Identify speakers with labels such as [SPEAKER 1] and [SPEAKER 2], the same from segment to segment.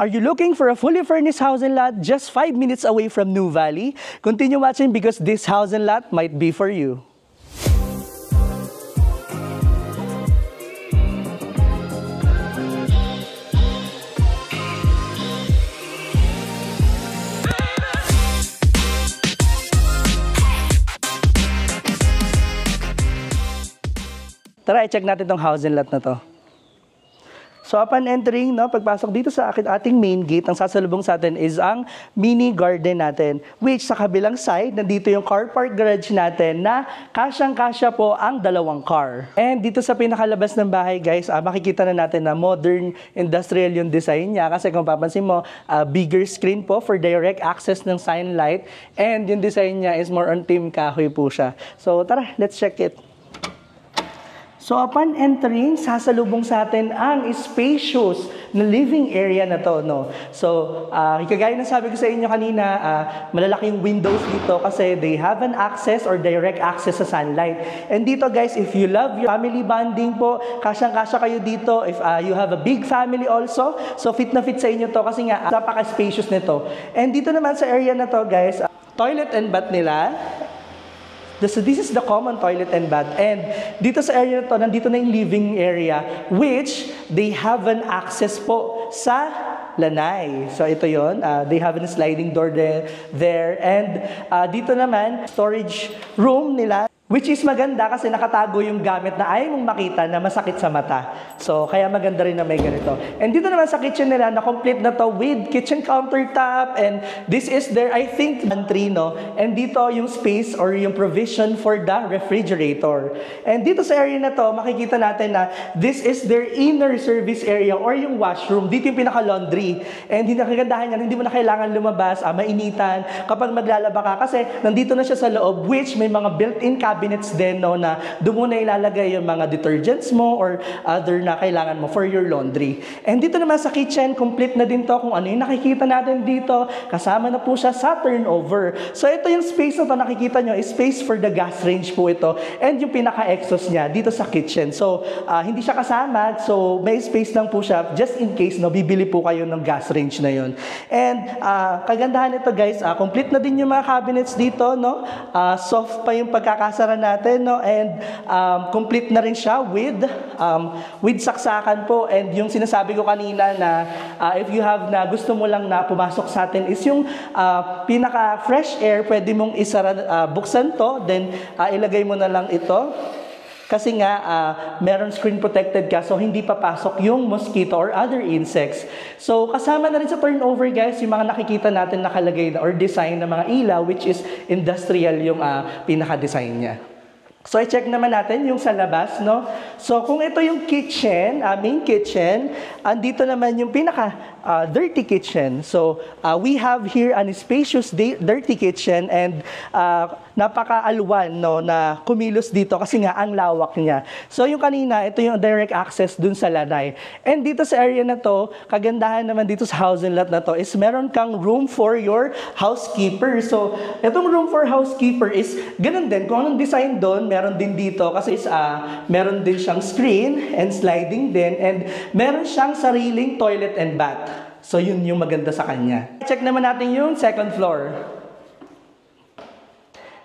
[SPEAKER 1] Are you looking for a fully furnished house and lot just 5 minutes away from New Valley? Continue watching because this house and lot might be for you. Tara, i-check natin itong house and lot na to. So upon entering, pagpasok dito sa ating main gate, ang sasalubong sa atin is ang mini garden natin. Which sa kabilang side, nandito yung car park garage natin na kasyang-kasya po ang 2 car. And dito sa pinakalabas ng bahay guys, makikita na natin na modern industrial yung design niya. Kasi kung papansin mo, bigger screen po for direct access ng sunlight. And yung design niya is more on team kahoy po siya. So tara, let's check it. So upon entering, sasalubong sa atin ang spacious na living area na to, no? So, kagaya ng sabi ko sa inyo kanina, malalaking windows dito kasi they have an access or direct access sa sunlight. And dito guys, if you love your family bonding po, kasyang-kasya kayo dito. If you have a big family also, so fit na fit sa inyo to kasi nga, napaka-spacious nito. And dito naman sa area na to guys, toilet and bath nila. So this is the common toilet and bath. And dito sa area na to, nandito na yung living area, which they have an access po sa lanay. So ito yon. They have a sliding door there. And dito naman, storage room nila. Which is maganda kasi nakatago yung gamit na ayaw mong makita na masakit sa mata. So, kaya maganda rin na may ganito. And dito naman sa kitchen nila, na-complete na to with kitchen countertop. And this is their, I think, pantry, no? And dito yung space or yung provision for the refrigerator. And dito sa area na to, makikita natin na this is their inner service area or yung washroom. Dito yung pinaka-laundry. And kagandahan niya, hindi mo na kailangan lumabas, mainitan kapag maglalaba ka. Kasi nandito na siya sa loob, which may mga built-in cabinets din, no, na doon mo na ilalagay yung mga detergents mo or other na kailangan mo for your laundry. And dito naman sa kitchen, complete na din to kung ano yung nakikita natin dito. Kasama na po siya sa turnover. So ito yung space na to nakikita nyo, is space for the gas range po ito. And yung pinaka-exhaust niya dito sa kitchen. So hindi siya kasama, so may space lang po siya just in case, no, bibili po kayo ng gas range na yun. And kagandahan nito guys, complete na din yung mga cabinets dito, no? Soft pa yung pagkakasara natin, no? And complete na rin siya with saksakan po. And yung sinasabi ko kanina na if you have na gusto mo lang na pumasok sa atin is yung pinaka fresh air, pwede mong buksan to, then ilagay mo na lang ito. Kasi nga, meron screen protected ka, so hindi papasok yung mosquito or other insects. So, kasama na rin sa turnover, guys, yung mga nakikita natin nakalagay or design ng mga ilaw, which is industrial yung pinaka-design niya. So, i-check naman natin yung sa labas, no? So, kung ito yung kitchen, main kitchen, andito naman yung dirty kitchen. So, we have here an spacious dirty kitchen and napaka-alwan, no, na kumilos dito kasi nga ang lawak niya. So, yung kanina, ito yung direct access dun sa lanay. And dito sa area na to, kagandahan naman dito sa house and lot na to is meron kang room for your housekeeper. So, itong room for housekeeper is ganun din. Kung anong design doon, meron din dito kasi meron din siyang screen and sliding din and meron siyang sariling toilet and bath. So, yun yung maganda sa kanya. Check naman natin yung second floor.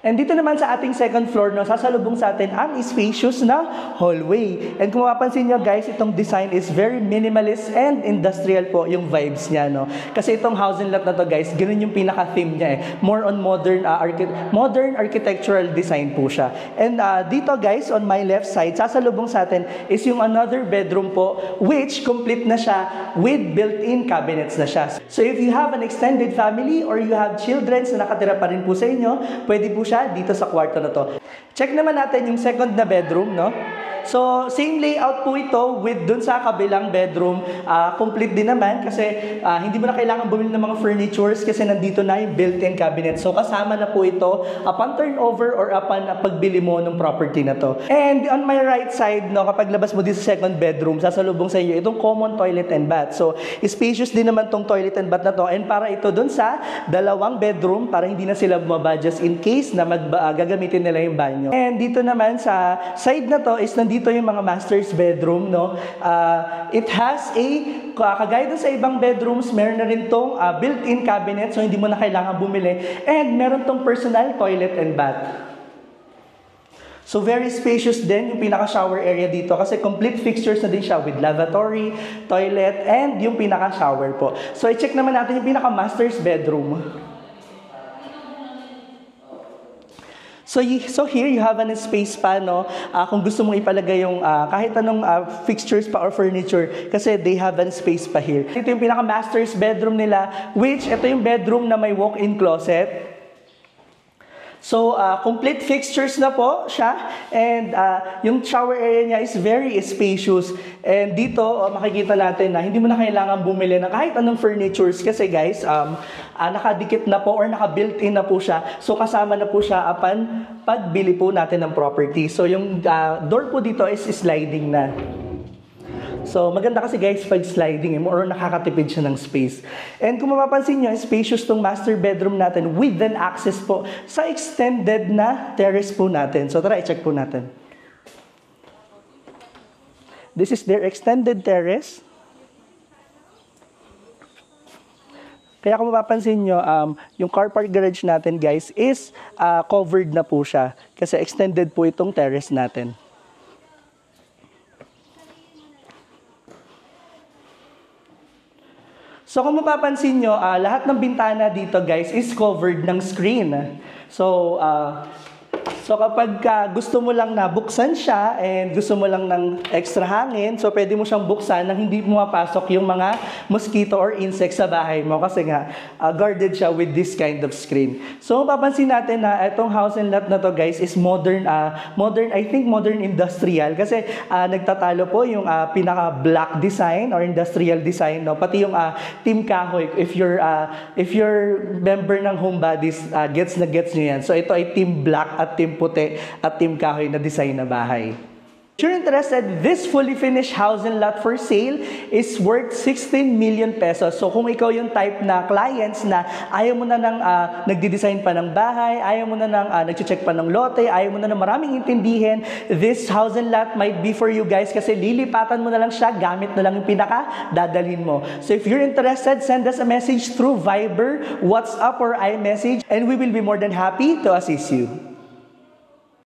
[SPEAKER 1] And dito naman sa ating second floor, no, sasalubong sa atin ang spacious na hallway. And kung mapapansin nyo guys, itong design is very minimalist and industrial po yung vibes niya, no. Kasi itong house and lot na to guys, ganun yung pinaka-theme niya eh. More on modern architectural design po siya. And dito guys, on my left side, sasalubong sa atin is yung another bedroom po, which complete na siya with built-in cabinets na siya. So if you have an extended family or you have children na nakatira pa rin po sa inyo, pwede po siya dito sa kwarto na to. Check naman natin yung second na bedroom, no? So, same layout po ito with dun sa kabilang bedroom. Complete din naman kasi hindi mo na kailangan bumili ng mga furnitures kasi nandito na yung built-in cabinet. So, kasama na po ito upon turnover or upon pagbili mo ng property na to. And on my right side, no, kapag labas mo dito sa second bedroom, sasalubong sa iyo itong common toilet and bath. So, spacious din naman tong toilet and bath na to. And para ito dun sa 2 bedroom para hindi na sila bumaba just in case na gagamitin nila yung banyo. And dito naman sa side na to is nandito dito yung mga master's bedroom, no? It has kagaya dun sa ibang bedrooms, meron na rin tong built-in cabinet, so hindi mo na kailangan bumili. And meron tong personal toilet and bath. So very spacious din yung pinaka-shower area dito kasi complete fixtures na din siya with lavatory, toilet, and yung pinaka-shower po. So i-check naman natin yung pinaka-master's bedroom. So here you have an space pa, no? Kung gusto mong ipalagay yung kahit anong fixtures pa or furniture kasi they have an space pa here. Ito yung pinaka-master's bedroom nila, which ito yung bedroom na may walk-in closet. So, complete fixtures na po siya. And yung shower area niya is very spacious. And dito, makikita natin na hindi mo na kailangan bumili ng kahit anong furnitures. Kasi guys, nakadikit na po or naka-built-in na po siya. So, kasama na po siya upon pagbili po natin ng property. So, yung door po dito is sliding na. So, maganda kasi guys pag sliding or nakakatipid siya ng space. And kung mapapansin nyo, spacious tong master bedroom natin with an access po sa extended na terrace po natin. So, tara, i-check po natin. This is their extended terrace. Kaya kung mapapansin nyo, yung car park garage natin guys is covered na po siya. Kasi extended po itong terrace natin. So kung mapapansin nyo, lahat ng bintana dito guys is covered ng screen. So kapag gusto mo lang na buksan siya and gusto mo lang ng extra hangin, so pwede mo siyang buksan nang hindi pumapasok yung mga mosquito or insects sa bahay mo kasi nga guarded siya with this kind of screen. So mapapansin natin na itong house and lot na to guys is modern, I think modern industrial kasi nagtatalo po yung pinaka-black design or industrial design, no? Pati yung Team Kahoy, if you're member ng Homebodies, gets nyo yan. So ito ay Team Black at Team Puti at Team Kahoy na design na bahay. If you're interested, this fully finished house and lot for sale is worth 16 million pesos. So kung ikaw yung type na clients na ayaw mo na nang nagdi-design pa ng bahay, ayaw mo na nang nagche-check pa ng lote, ayaw mo na nang maraming intindihin, this house and lot might be for you guys kasi lilipatan mo na lang siya, gamit na lang yung dadalhin mo. So if you're interested, send us a message through Viber, WhatsApp, or iMessage, and we will be more than happy to assist you.